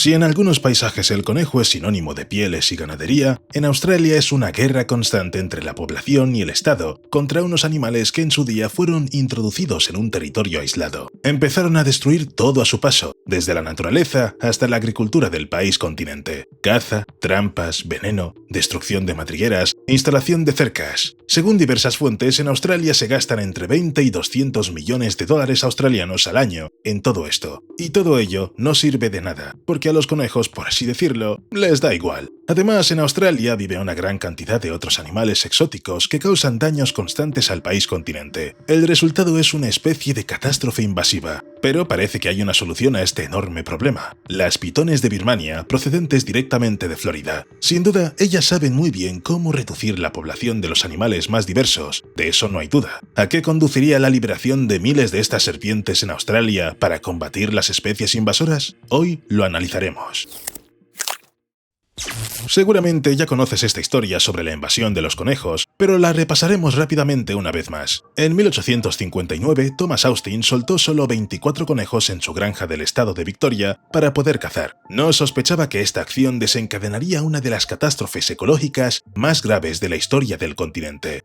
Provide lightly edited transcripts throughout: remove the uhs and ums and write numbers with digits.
Si en algunos paisajes el conejo es sinónimo de pieles y ganadería, en Australia es una guerra constante entre la población y el Estado contra unos animales que en su día fueron introducidos en un territorio aislado. Empezaron a destruir todo a su paso, desde la naturaleza hasta la agricultura del país continente. Caza, trampas, veneno, destrucción de madrigueras, instalación de cercas. Según diversas fuentes, en Australia se gastan entre 20 y 200 millones de dólares australianos al año en todo esto. Y todo ello no sirve de nada, porque a los conejos, por así decirlo, les da igual. Además, en Australia vive una gran cantidad de otros animales exóticos que causan daños constantes al país continente. El resultado es una especie de catástrofe invasiva. Pero parece que hay una solución a este enorme problema. Las pitones de Birmania, procedentes directamente de Florida. Sin duda, ellas saben muy bien cómo reducir la población de los animales más diversos, de eso no hay duda. ¿A qué conduciría la liberación de miles de estas serpientes en Australia para combatir las especies invasoras? Hoy lo analizaremos. Seguramente ya conoces esta historia sobre la invasión de los conejos, pero la repasaremos rápidamente una vez más. En 1859, Thomas Austin soltó solo 24 conejos en su granja del estado de Victoria para poder cazar. No sospechaba que esta acción desencadenaría una de las catástrofes ecológicas más graves de la historia del continente.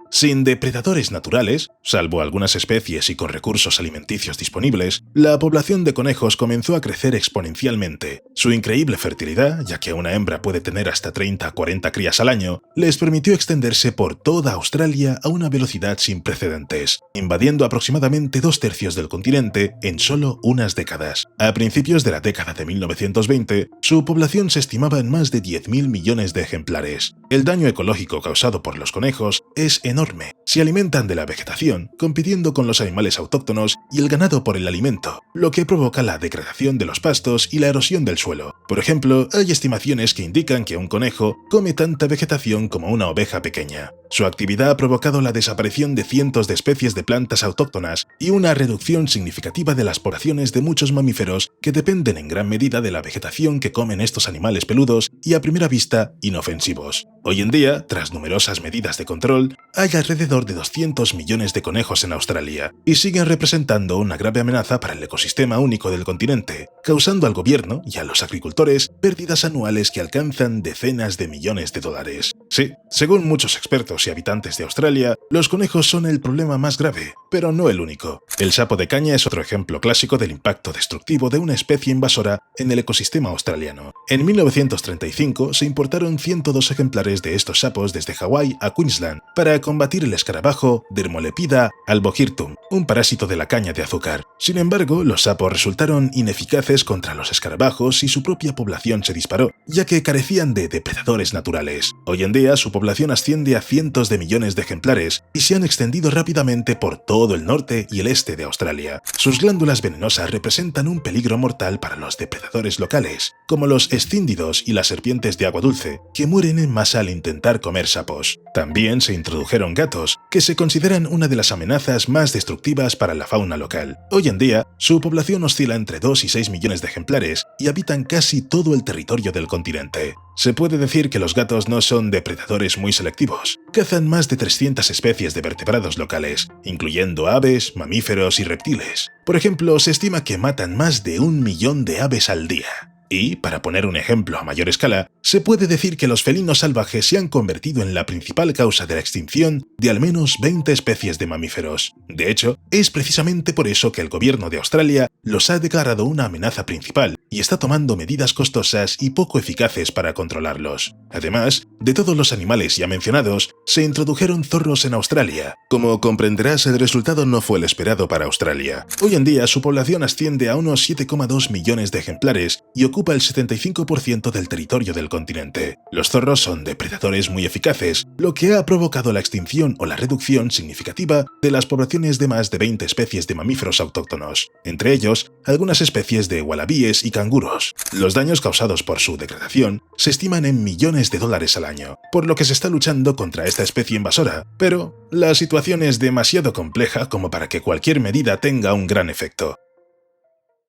Sin depredadores naturales, salvo algunas especies y con recursos alimenticios disponibles, la población de conejos comenzó a crecer exponencialmente. Su increíble fertilidad, ya que una hembra puede tener hasta 30 a 40 crías al año, les permitió extenderse por toda Australia a una velocidad sin precedentes, invadiendo aproximadamente 2/3 del continente en solo unas décadas. A principios de la década de 1920, su población se estimaba en más de 10.000 millones de ejemplares. El daño ecológico causado por los conejos es enorme. Se alimentan de la vegetación, compitiendo con los animales autóctonos y el ganado por el alimento, lo que provoca la degradación de los pastos y la erosión del suelo. Por ejemplo, hay estimaciones que indican que un conejo come tanta vegetación como una oveja pequeña. Su actividad ha provocado la desaparición de cientos de especies de plantas autóctonas y una reducción significativa de las poblaciones de muchos mamíferos que dependen en gran medida de la vegetación que comen estos animales peludos y a primera vista inofensivos. Hoy en día, tras numerosas medidas de control, hay alrededor de 200 millones de conejos en Australia y siguen representando una grave amenaza para el ecosistema único del continente, causando al gobierno y a los agricultores pérdidas anuales que alcanzan decenas de millones de dólares. Sí, según muchos expertos y habitantes de Australia, los conejos son el problema más grave, pero no el único. El sapo de caña es otro ejemplo clásico del impacto destructivo de una especie invasora en el ecosistema australiano. En 1935 se importaron 102 ejemplares de estos sapos desde Hawái a Queensland para combatir el escarabajo Dermolepida albogyrtum, un parásito de la caña de azúcar. Sin embargo, los sapos resultaron ineficaces contra los escarabajos y su propia población se disparó, ya que carecían de depredadores naturales. Hoy en día su población asciende a cientos de millones de ejemplares y se han extendido rápidamente por todo el norte y el este de Australia. Sus glándulas venenosas representan un peligro mortal para los depredadores locales, como los escíndidos y las serpientes de agua dulce, que mueren en masa al intentar comer sapos. También se introdujeron gatos, que se consideran una de las amenazas más destructivas para la fauna local. Hoy en día, su población oscila entre 2 y 6 millones de ejemplares y habitan casi todo el territorio del continente. Se puede decir que los gatos no son depredadores muy selectivos. Cazan más de 300 especies de vertebrados locales, incluyendo aves, mamíferos y reptiles. Por ejemplo, se estima que matan más de 1 millón de aves al día. Y, para poner un ejemplo a mayor escala, se puede decir que los felinos salvajes se han convertido en la principal causa de la extinción de al menos 20 especies de mamíferos. De hecho, es precisamente por eso que el gobierno de Australia los ha declarado una amenaza principal y está tomando medidas costosas y poco eficaces para controlarlos. Además, de todos los animales ya mencionados, se introdujeron zorros en Australia. Como comprenderás, el resultado no fue el esperado para Australia. Hoy en día su población asciende a unos 7,2 millones de ejemplares y ocupa el 75% del territorio del continente. Los zorros son depredadores muy eficaces, lo que ha provocado la extinción o la reducción significativa de las poblaciones de más de 20 especies de mamíferos autóctonos, entre ellos algunas especies de wallabies y canguros. Los daños causados por su degradación se estiman en millones de dólares al año, por lo que se está luchando contra esta especie invasora, pero la situación es demasiado compleja como para que cualquier medida tenga un gran efecto.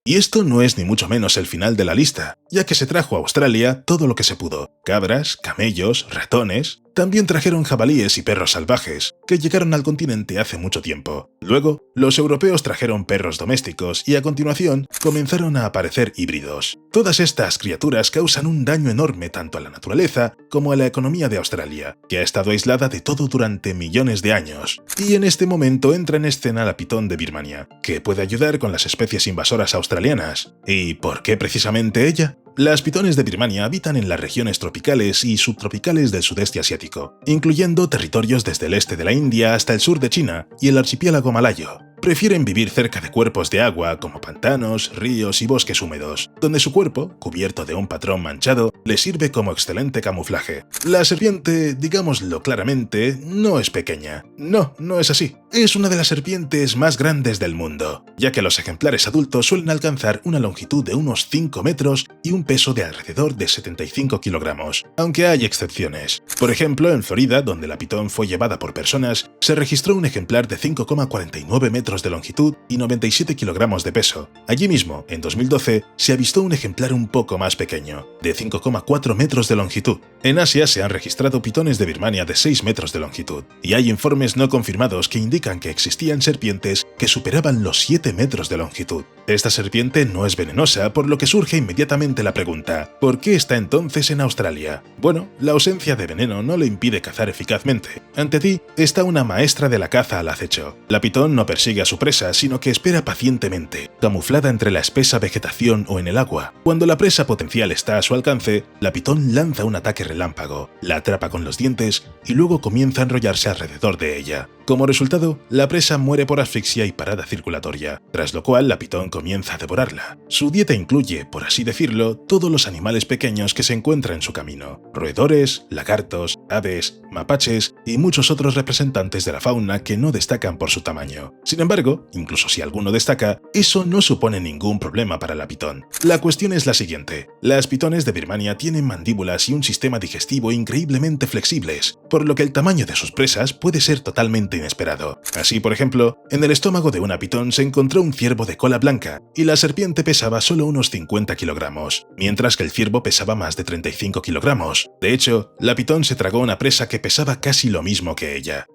Y esto no es ni mucho menos el final de la lista, ya que se trajo a Australia todo lo que se pudo: cabras, camellos, ratones. También trajeron jabalíes y perros salvajes, que llegaron al continente hace mucho tiempo. Luego, los europeos trajeron perros domésticos y a continuación comenzaron a aparecer híbridos. Todas estas criaturas causan un daño enorme tanto a la naturaleza como a la economía de Australia, que ha estado aislada de todo durante millones de años. Y en este momento entra en escena la pitón de Birmania, que puede ayudar con las especies invasoras australianas. ¿Y por qué precisamente ella? Las pitones de Birmania habitan en las regiones tropicales y subtropicales del sudeste asiático, incluyendo territorios desde el este de la India hasta el sur de China y el archipiélago malayo. Prefieren vivir cerca de cuerpos de agua como pantanos, ríos y bosques húmedos, donde su cuerpo, cubierto de un patrón manchado, les sirve como excelente camuflaje. La serpiente, digámoslo claramente, no es pequeña. No, no es así. Es una de las serpientes más grandes del mundo, ya que los ejemplares adultos suelen alcanzar una longitud de unos 5 metros y un peso de alrededor de 75 kilogramos, aunque hay excepciones. Por ejemplo, en Florida, donde la pitón fue llevada por personas, se registró un ejemplar de 5,49 metros de longitud y 97 kilogramos de peso. Allí mismo, en 2012, se avistó un ejemplar un poco más pequeño, de 5,4 metros de longitud. En Asia se han registrado pitones de Birmania de 6 metros de longitud, y hay informes no confirmados que indican que existían serpientes que superaban los 7 metros de longitud. Esta serpiente no es venenosa, por lo que surge inmediatamente la pregunta, ¿por qué está entonces en Australia? Bueno, la ausencia de veneno no le impide cazar eficazmente. Ante ti está una maestra de la caza al acecho. La pitón no persigue a su presa, sino que espera pacientemente, camuflada entre la espesa vegetación o en el agua. Cuando la presa potencial está a su alcance, la pitón lanza un ataque relámpago, la atrapa con los dientes y luego comienza a enrollarse alrededor de ella. Como resultado, la presa muere por asfixia y parada circulatoria, tras lo cual la pitón comienza a devorarla. Su dieta incluye, por así decirlo, todos los animales pequeños que se encuentran en su camino: roedores, lagartos, aves, mapaches y muchos otros representantes de la fauna que no destacan por su tamaño. Sin embargo, incluso si alguno destaca, eso no supone ningún problema para la pitón. La cuestión es la siguiente: las pitones de Birmania tienen mandíbulas y un sistema digestivo increíblemente flexibles, por lo que el tamaño de sus presas puede ser totalmente inesperado. Así, por ejemplo, en el estómago de una pitón se encontró un ciervo de cola blanca y la serpiente pesaba solo unos 50 kilogramos, mientras que el ciervo pesaba más de 35 kilogramos. De hecho, la pitón se tragó una presa que pesaba casi lo mismo que ella.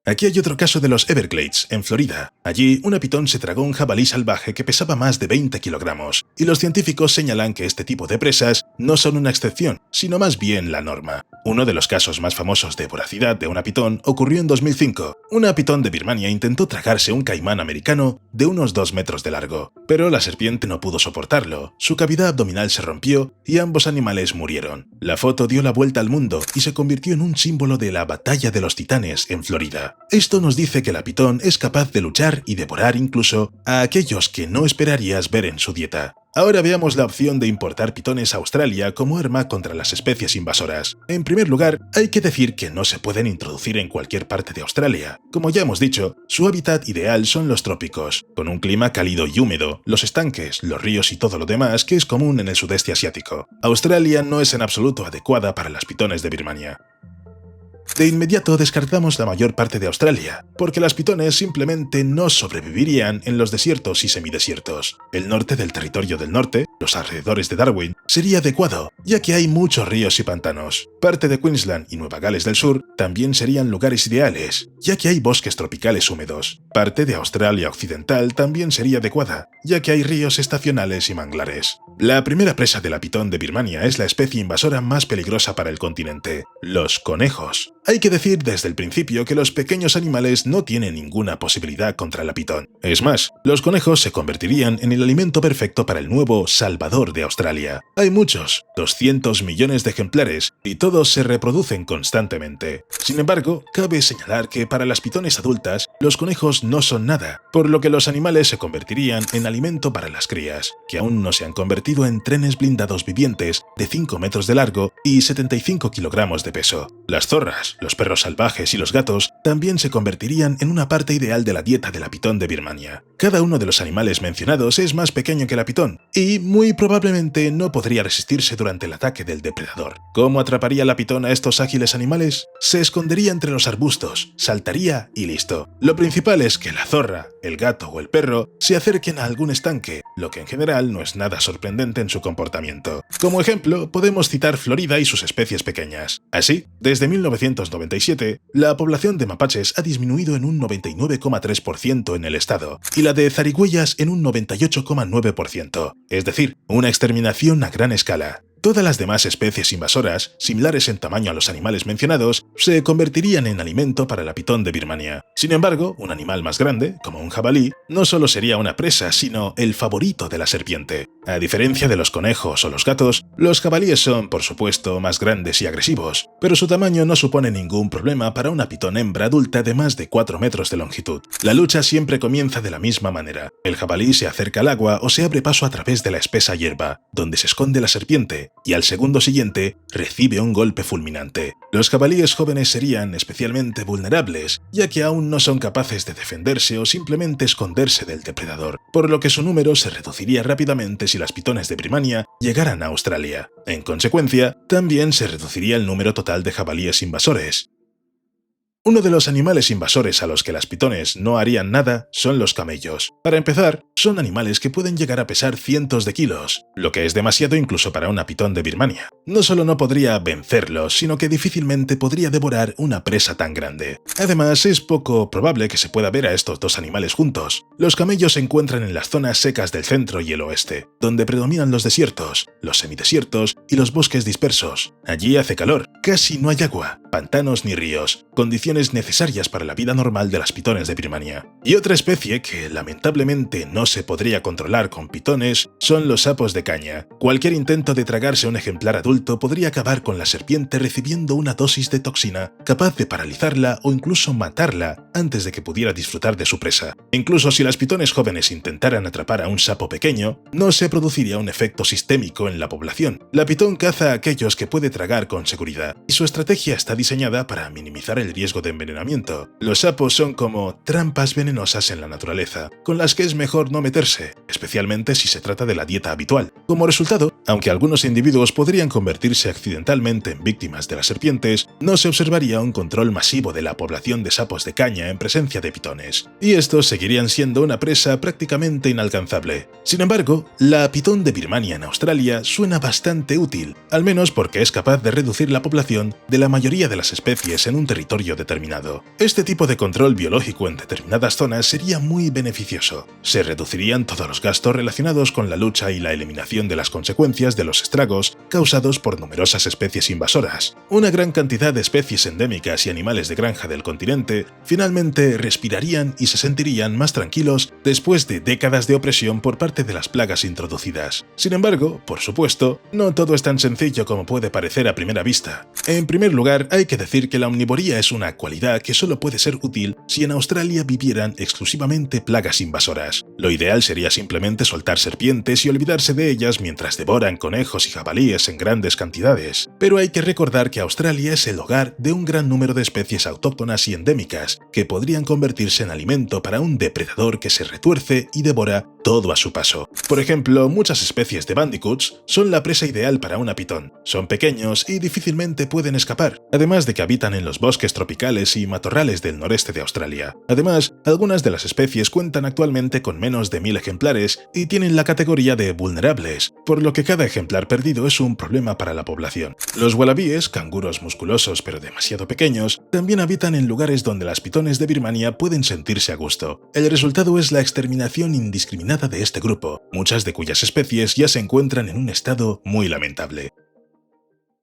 Aquí hay otro caso de los Everglades, en Florida. Allí, una pitón se tragó un jabalí salvaje que pesaba más de 20 kilogramos, y los científicos señalan que este tipo de presas no son una excepción, sino más bien la norma. Uno de los casos más famosos de voracidad de una pitón ocurrió en 2005. Una pitón de Birmania intentó tragarse un caimán americano de unos 2 metros de largo, pero la serpiente no pudo soportarlo, su cavidad abdominal se rompió y ambos animales murieron. La foto dio la vuelta al mundo y se convirtió en un símbolo de la batalla de los titanes en Florida. Esto nos dice que la pitón es capaz de luchar y devorar incluso a aquellos que no esperarías ver en su dieta. Ahora veamos la opción de importar pitones a Australia como arma contra las especies invasoras. En primer lugar, hay que decir que no se pueden introducir en cualquier parte de Australia. Como ya hemos dicho, su hábitat ideal son los trópicos, con un clima cálido y húmedo, los estanques, los ríos y todo lo demás que es común en el sudeste asiático. Australia no es en absoluto adecuada para las pitones de Birmania. De inmediato descartamos la mayor parte de Australia, porque las pitones simplemente no sobrevivirían en los desiertos y semidesiertos. El norte del territorio del norte, los alrededores de Darwin, sería adecuado, ya que hay muchos ríos y pantanos. Parte de Queensland y Nueva Gales del Sur también serían lugares ideales, ya que hay bosques tropicales húmedos. Parte de Australia Occidental también sería adecuada, ya que hay ríos estacionales y manglares. La primera presa de la pitón de Birmania es la especie invasora más peligrosa para el continente: los conejos. Hay que decir desde el principio que los pequeños animales no tienen ninguna posibilidad contra la pitón. Es más, los conejos se convertirían en el alimento perfecto para el nuevo Salvador de Australia. Hay muchos, 200 millones de ejemplares, y todos se reproducen constantemente. Sin embargo, cabe señalar que para las pitones adultas, los conejos no son nada, por lo que los animales se convertirían en alimento para las crías, que aún no se han convertido en trenes blindados vivientes de 5 metros de largo y 75 kilogramos de peso. Las zorras, los perros salvajes y los gatos también se convertirían en una parte ideal de la dieta de la pitón de Birmania. Cada uno de los animales mencionados es más pequeño que la pitón y muy probablemente no podría resistirse durante el ataque del depredador. ¿Cómo atraparía la pitón a estos ágiles animales? Se escondería entre los arbustos, saltaría y listo. Lo principal es que la zorra, el gato o el perro se acerquen a algún estanque, lo que en general no es nada sorprendente en su comportamiento. Como ejemplo, ejemplo, podemos citar Florida y sus especies pequeñas. Así, desde 1997, la población de mapaches ha disminuido en un 99,3% en el estado, y la de zarigüeyas en un 98,9%, es decir, una exterminación a gran escala. Todas las demás especies invasoras, similares en tamaño a los animales mencionados, se convertirían en alimento para la pitón de Birmania. Sin embargo, un animal más grande, como un jabalí, no solo sería una presa, sino el favorito de la serpiente. A diferencia de los conejos o los gatos, los jabalíes son, por supuesto, más grandes y agresivos, pero su tamaño no supone ningún problema para una pitón hembra adulta de más de 4 metros de longitud. La lucha siempre comienza de la misma manera. El jabalí se acerca al agua o se abre paso a través de la espesa hierba, donde se esconde la serpiente, y al segundo siguiente recibe un golpe fulminante. Los jabalíes jóvenes serían especialmente vulnerables, ya que aún no son capaces de defenderse o simplemente esconderse del depredador, por lo que su número se reduciría rápidamente si las pitones de Birmania llegaran a Australia. En consecuencia, también se reduciría el número total de jabalíes invasores. Uno de los animales invasores a los que las pitones no harían nada son los camellos. Para empezar, son animales que pueden llegar a pesar cientos de kilos, lo que es demasiado incluso para una pitón de Birmania. No solo no podría vencerlos, sino que difícilmente podría devorar una presa tan grande. Además, es poco probable que se pueda ver a estos dos animales juntos. Los camellos se encuentran en las zonas secas del centro y el oeste, donde predominan los desiertos, los semidesiertos y los bosques dispersos. Allí hace calor, casi no hay agua, pantanos ni ríos, condiciones necesarias para la vida normal de las pitones de Birmania. Y otra especie que lamentablemente no se podría controlar con pitones son los sapos de caña. Cualquier intento de tragarse un ejemplar adulto podría acabar con la serpiente recibiendo una dosis de toxina capaz de paralizarla o incluso matarla antes de que pudiera disfrutar de su presa. Incluso si las pitones jóvenes intentaran atrapar a un sapo pequeño, no se produciría un efecto sistémico en la población. La pitón caza a aquellos que puede tragar con seguridad, y su estrategia está diseñada para minimizar el riesgo de envenenamiento. Los sapos son como trampas venenosas en la naturaleza, con las que es mejor no meterse, especialmente si se trata de la dieta habitual. Como resultado, aunque algunos individuos podrían convertirse accidentalmente en víctimas de las serpientes, no se observaría un control masivo de la población de sapos de caña en presencia de pitones, y estos seguirían siendo una presa prácticamente inalcanzable. Sin embargo, la pitón de Birmania en Australia suena bastante útil, al menos porque es capaz de reducir la población de la mayoría de las especies en un territorio determinado. Este tipo de control biológico en determinadas zonas sería muy beneficioso. Se reducirían todos los gastos relacionados con la lucha y la eliminación de las consecuencias de los estragos causados por numerosas especies invasoras. Una gran cantidad de especies endémicas y animales de granja del continente finalmente respirarían y se sentirían más tranquilos después de décadas de opresión por parte de las plagas introducidas. Sin embargo, por supuesto, no todo es tan sencillo como puede parecer a primera vista. En primer lugar, hay que decir que la omnivoría es una cualidad que solo puede ser útil si en Australia vivieran exclusivamente plagas invasoras. Lo ideal sería simplemente soltar serpientes y olvidarse de ellas mientras devoran conejos y jabalíes en grandes cantidades. Pero hay que recordar que Australia es el hogar de un gran número de especies autóctonas y endémicas que podrían convertirse en alimento para un depredador que se retuerce y devora todo a su paso. Por ejemplo, muchas especies de bandicoots son la presa ideal para una pitón. Son pequeños y difícilmente pueden escapar, además de que habitan en los bosques tropicales y matorrales del noreste de Australia. Además, algunas de las especies cuentan actualmente con menos de 1000 ejemplares y tienen la categoría de vulnerables, por lo que cada ejemplar perdido es un problema para la población. Los wallabies, canguros musculosos pero demasiado pequeños, también habitan en lugares donde las pitones de Birmania pueden sentirse a gusto. El resultado es la exterminación indiscriminada de este grupo, muchas de cuyas especies ya se encuentran en un estado muy lamentable.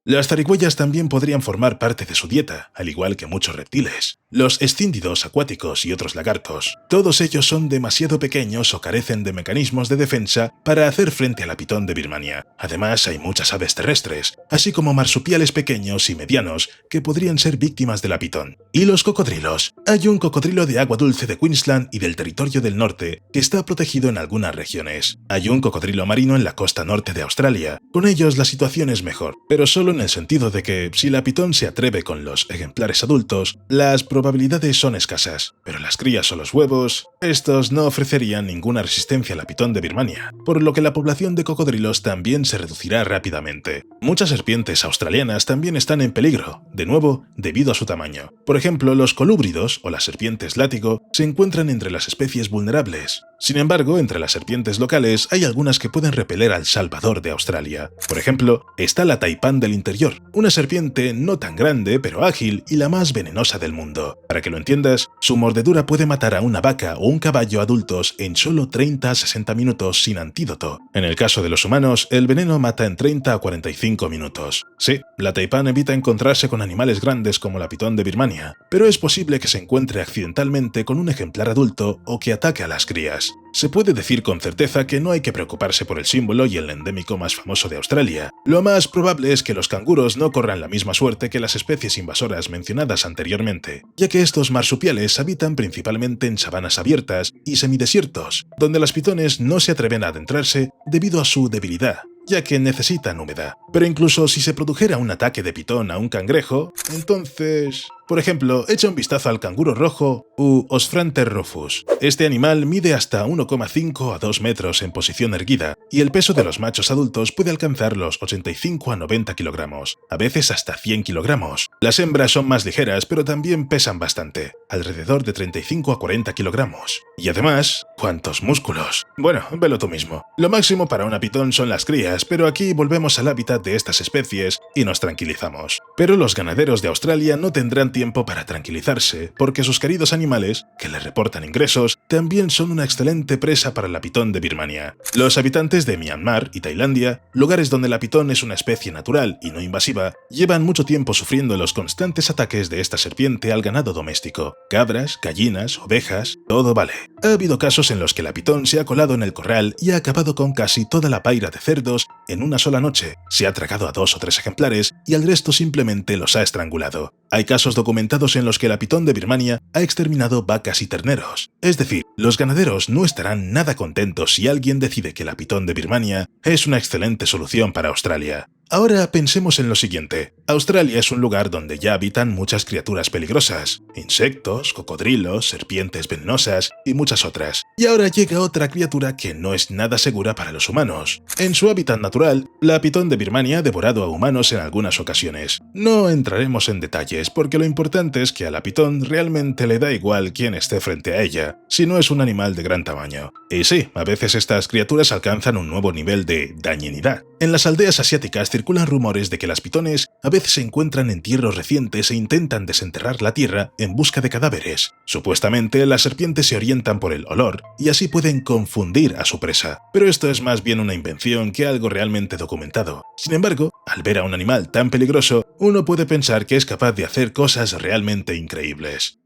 Las zarigüeyas también podrían formar parte de su dieta, al igual que muchos reptiles. Los escíndidos acuáticos y otros lagartos, todos ellos son demasiado pequeños o carecen de mecanismos de defensa para hacer frente a la pitón de Birmania. Además, hay muchas aves terrestres, así como marsupiales pequeños y medianos que podrían ser víctimas de la pitón. Y los cocodrilos. Hay un cocodrilo de agua dulce de Queensland y del Territorio del Norte que está protegido en algunas regiones. Hay un cocodrilo marino en la costa norte de Australia. Con ellos la situación es mejor, pero solo en el sentido de que si la pitón se atreve con los ejemplares adultos, las probabilidades son escasas, pero las crías o los huevos, estos no ofrecerían ninguna resistencia a la pitón de Birmania, por lo que la población de cocodrilos también se reducirá rápidamente. Muchas serpientes australianas también están en peligro, de nuevo, debido a su tamaño. Por ejemplo, los colúbridos o las serpientes látigo se encuentran entre las especies vulnerables. Sin embargo, entre las serpientes locales hay algunas que pueden repeler al salvador de Australia. Por ejemplo, está la taipán del interior, una serpiente no tan grande pero ágil y la más venenosa del mundo. Para que lo entiendas, su mordedura puede matar a una vaca o un caballo adultos en solo 30 a 60 minutos sin antídoto. En el caso de los humanos, el veneno mata en 30 a 45 minutos. Sí, la taipán evita encontrarse con animales grandes como la pitón de Birmania, pero es posible que se encuentre accidentalmente con un ejemplar adulto o que ataque a las crías. Se puede decir con certeza que no hay que preocuparse por el símbolo y el endémico más famoso de Australia. Lo más probable es que los canguros no corran la misma suerte que las especies invasoras mencionadas anteriormente, ya que estos marsupiales habitan principalmente en sabanas abiertas y semidesiertos, donde las pitones no se atreven a adentrarse debido a su debilidad, ya que necesitan humedad. Pero incluso si se produjera un ataque de pitón a un cangrejo, entonces... Por ejemplo, echa un vistazo al canguro rojo u Osphranter rufus. Este animal mide hasta 1,5 a 2 metros en posición erguida y el peso de los machos adultos puede alcanzar los 85 a 90 kilogramos, a veces hasta 100 kilogramos. Las hembras son más ligeras pero también pesan bastante, alrededor de 35 a 40 kilogramos. Y además, ¿cuántos músculos? Bueno, velo tú mismo. Lo máximo para una pitón son las crías, pero aquí volvemos al hábitat de estas especies y nos tranquilizamos. Pero los ganaderos de Australia no tendrán tiempo para tranquilizarse, porque sus queridos animales, que les reportan ingresos, también son una excelente presa para la pitón de Birmania. Los habitantes de Myanmar y Tailandia, lugares donde la pitón es una especie natural y no invasiva, llevan mucho tiempo sufriendo los constantes ataques de esta serpiente al ganado doméstico. Cabras, gallinas, ovejas, todo vale. Ha habido casos en los que la pitón se ha colado en el corral y ha acabado con casi toda la paira de cerdos en una sola noche. Se ha tragado a 2 o 3 ejemplares y al resto simplemente los ha estrangulado. Hay casos documentados en los que la pitón de Birmania ha exterminado vacas y terneros. Es decir, los ganaderos no estarán nada contentos si alguien decide que la pitón de Birmania es una excelente solución para Australia. Ahora pensemos en lo siguiente. Australia es un lugar donde ya habitan muchas criaturas peligrosas, insectos, cocodrilos, serpientes venenosas y muchas otras. Y ahora llega otra criatura que no es nada segura para los humanos. En su hábitat natural, la pitón de Birmania ha devorado a humanos en algunas ocasiones. No entraremos en detalles porque lo importante es que a la pitón realmente le da igual quién esté frente a ella, si no es un animal de gran tamaño. Y sí, a veces estas criaturas alcanzan un nuevo nivel de dañinidad. En las aldeas asiáticas circulan rumores de que las pitones a veces se encuentran en entierros recientes e intentan desenterrar la tierra en busca de cadáveres. Supuestamente, las serpientes se orientan por el olor y así pueden confundir a su presa. Pero esto es más bien una invención que algo realmente documentado. Sin embargo, al ver a un animal tan peligroso, uno puede pensar que es capaz de hacer cosas realmente increíbles.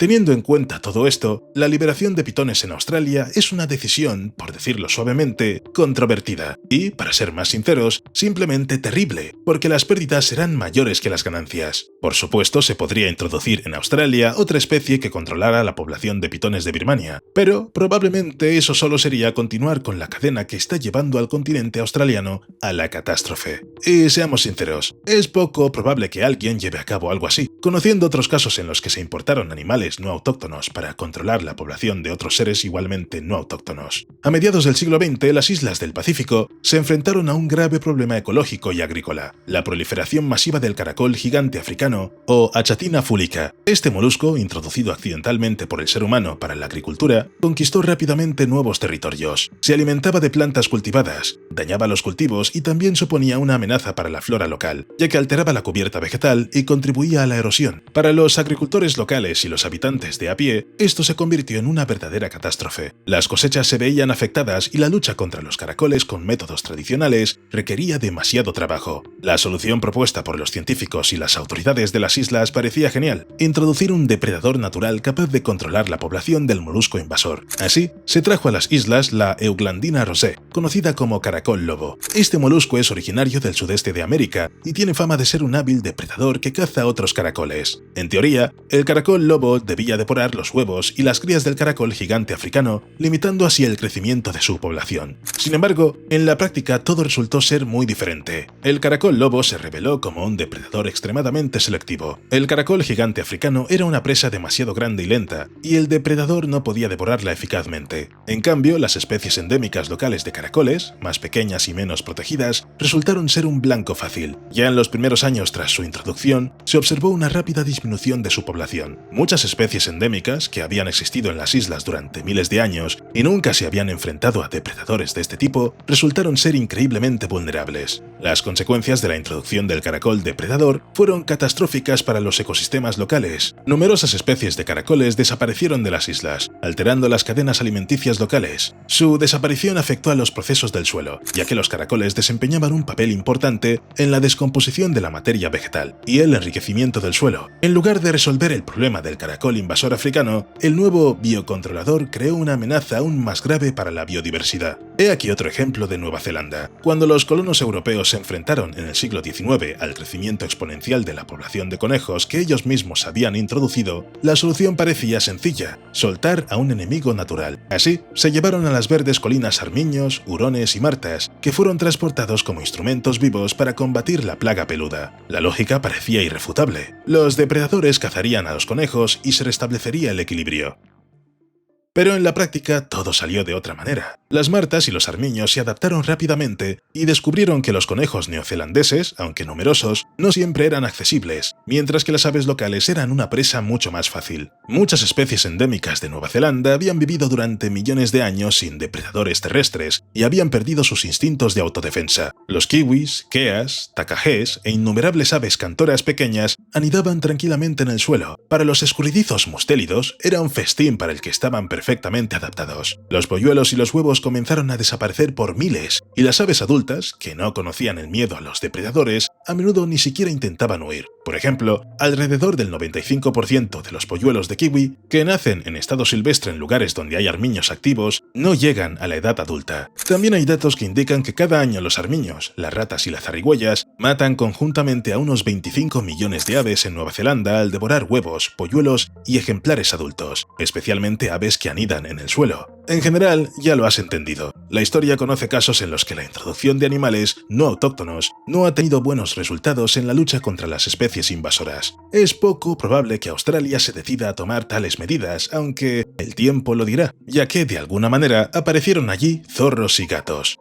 Teniendo en cuenta todo esto, la liberación de pitones en Australia es una decisión, por decirlo suavemente, controvertida y, para ser más sinceros, simplemente terrible, porque las pérdidas serán mayores que las ganancias. Por supuesto, se podría introducir en Australia otra especie que controlara la población de pitones de Birmania, pero probablemente eso solo sería continuar con la cadena que está llevando al continente australiano a la catástrofe. Y seamos sinceros, es poco probable que alguien lleve a cabo algo así. Conociendo otros casos en los que se importaron animales no autóctonos para controlar la población de otros seres igualmente no autóctonos. A mediados del siglo XX, las islas del Pacífico se enfrentaron a un grave problema ecológico y agrícola, la proliferación masiva del caracol gigante africano o Achatina fulica. Este molusco, introducido accidentalmente por el ser humano para la agricultura, conquistó rápidamente nuevos territorios. Se alimentaba de plantas cultivadas, dañaba los cultivos y también suponía una amenaza para la flora local, ya que alteraba la cubierta vegetal y contribuía a la erosión. Para los agricultores locales y los habitantes de a pie, esto se convirtió en una verdadera catástrofe. Las cosechas se veían afectadas y la lucha contra los caracoles con métodos tradicionales requería demasiado trabajo. La solución propuesta por los científicos y las autoridades de las islas parecía genial: introducir un depredador natural capaz de controlar la población del molusco invasor. Así, se trajo a las islas la Euglandina rosé, conocida como caracol lobo. Este molusco es originario del sudeste de América y tiene fama de ser un hábil depredador que caza a otros caracoles. En teoría, el caracol lobo debía devorar los huevos y las crías del caracol gigante africano, limitando así el crecimiento de su población. Sin embargo, en la práctica todo resultó ser muy diferente. El caracol lobo se reveló como un depredador extremadamente selectivo. El caracol gigante africano era una presa demasiado grande y lenta, y el depredador no podía devorarla eficazmente. En cambio, las especies endémicas locales de caracoles, más pequeñas y menos protegidas, resultaron ser un blanco fácil. Ya en los primeros años tras su introducción, se observó una rápida disminución de su población. Muchas especies endémicas, que habían existido en las islas durante miles de años y nunca se habían enfrentado a depredadores de este tipo, resultaron ser increíblemente vulnerables. Las consecuencias de la introducción del caracol depredador fueron catastróficas para los ecosistemas locales. Numerosas especies de caracoles desaparecieron de las islas, alterando las cadenas alimenticias locales. Su desaparición afectó a los procesos del suelo, ya que los caracoles desempeñaban un papel importante en la descomposición de la materia vegetal y el enriquecimiento del suelo. En lugar de resolver el problema del caracol invasor africano, el nuevo biocontrolador creó una amenaza aún más grave para la biodiversidad. He aquí otro ejemplo de Nueva Zelanda. Cuando los colonos europeos se enfrentaron en el siglo XIX al crecimiento exponencial de la población de conejos que ellos mismos habían introducido, la solución parecía sencilla: soltar a un enemigo natural. Así, se llevaron a las verdes colinas armiños, hurones y martas, que fueron transportados como instrumentos vivos para combatir la plaga peluda. La lógica parecía irrefutable. Los depredadores cazarían a los conejos y se restablecería el equilibrio. Pero en la práctica todo salió de otra manera. Las martas y los armiños se adaptaron rápidamente y descubrieron que los conejos neozelandeses, aunque numerosos, no siempre eran accesibles, mientras que las aves locales eran una presa mucho más fácil. Muchas especies endémicas de Nueva Zelanda habían vivido durante millones de años sin depredadores terrestres y habían perdido sus instintos de autodefensa. Los kiwis, keas, takajés e innumerables aves cantoras pequeñas anidaban tranquilamente en el suelo. Para los escurridizos mustélidos era un festín para el que estaban perfectamente adaptados. Los polluelos y los huevos comenzaron a desaparecer por miles, y las aves adultas, que no conocían el miedo a los depredadores, a menudo ni siquiera intentaban huir. Por ejemplo, alrededor del 95% de los polluelos de kiwi, que nacen en estado silvestre en lugares donde hay armiños activos, no llegan a la edad adulta. También hay datos que indican que cada año los armiños, las ratas y las zarigüeyas matan conjuntamente a unos 25 millones de aves en Nueva Zelanda al devorar huevos, polluelos y ejemplares adultos, especialmente aves que anidan en el suelo. En general, ya lo has entendido. La historia conoce casos en los que la introducción de animales no autóctonos no ha tenido buenos resultados en la lucha contra las especies invasoras. Es poco probable que Australia se decida a tomar tales medidas, aunque el tiempo lo dirá, ya que de alguna manera aparecieron allí zorros y gatos.